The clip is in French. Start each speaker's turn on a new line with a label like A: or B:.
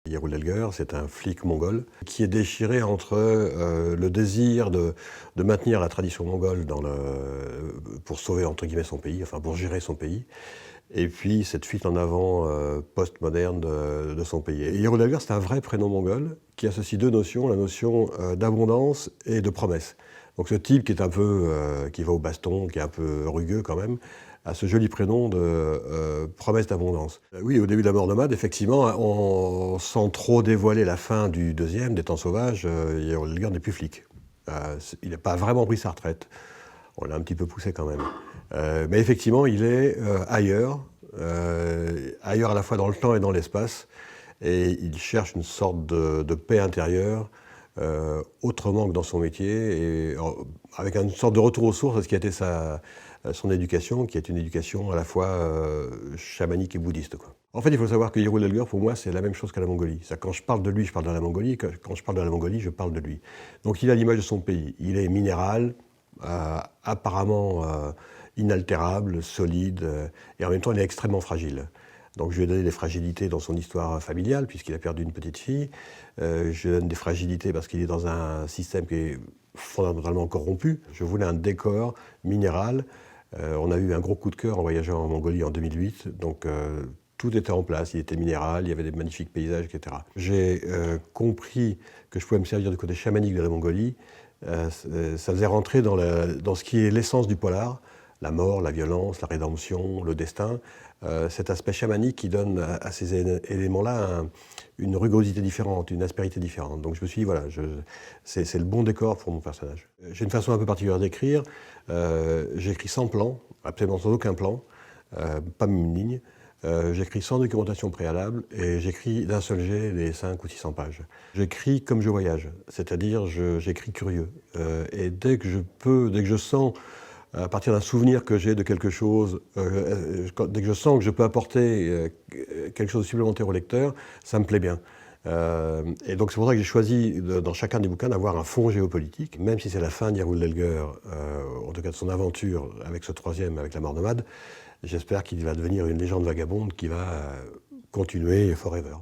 A: Yeroul Elgar, c'est un flic mongol qui est déchiré entre le désir de maintenir la tradition mongole pour sauver entre guillemets son pays, enfin pour gérer son pays, et puis cette fuite en avant post-moderne de son pays. Et Yeroul Elgar, c'est un vrai prénom mongol qui associe deux notions, la notion d'abondance et de promesse. Donc ce type qui est un peu, qui va au baston, qui est un peu rugueux quand même, a ce joli prénom de promesse d'abondance. Oui, au début de la Mort-Nomade, effectivement, sans trop dévoiler la fin du deuxième, des Temps Sauvages, Yeroul Elgar n'est plus flic. Il n'a pas vraiment pris sa retraite. On l'a un petit peu poussé quand même. Mais effectivement, il est ailleurs à la fois dans le temps et dans l'espace, et il cherche une sorte de paix intérieure, autrement que dans son métier, et avec une sorte de retour aux sources à ce qui a été son éducation, qui est une éducation à la fois chamanique et bouddhiste, quoi. En fait, il faut savoir que Yeroul Elgar, pour moi, c'est la même chose que la Mongolie. Quand je parle de lui, je parle de la Mongolie. Quand je parle de la Mongolie, je parle de lui. Donc il a l'image de son pays. Il est minéral, apparemment inaltérable, solide, et en même temps, il est extrêmement fragile. Donc je lui ai donné des fragilités dans son histoire familiale, puisqu'il a perdu une petite fille. Je lui donne des fragilités parce qu'il est dans un système qui est fondamentalement corrompu. Je voulais un décor minéral. On a eu un gros coup de cœur en voyageant en Mongolie en 2008. Donc tout était en place, il était minéral, il y avait des magnifiques paysages, etc. J'ai compris que je pouvais me servir du côté chamanique de la Mongolie. Ça faisait rentrer dans ce qui est l'essence du polar, la mort, la violence, la rédemption, le destin, cet aspect chamanique qui donne à ces éléments-là une rugosité différente, une aspérité différente. Donc je me suis dit, voilà, c'est le bon décor pour mon personnage. J'ai une façon un peu particulière d'écrire. J'écris sans plan, absolument sans aucun plan, pas même une ligne. J'écris sans documentation préalable et j'écris d'un seul jet les 500 ou 600 pages. J'écris comme je voyage, c'est-à-dire j'écris curieux. Et dès que je sens, à partir d'un souvenir que j'ai de quelque chose, dès que je sens que je peux apporter quelque chose de supplémentaire au lecteur, ça me plaît bien. Et donc c'est pour ça que j'ai choisi dans chacun des bouquins d'avoir un fond géopolitique, même si c'est la fin d'Yeroul Elgar, en tout cas de son aventure avec ce troisième, avec la Mort-Nomade. J'espère qu'il va devenir une légende vagabonde qui va continuer forever.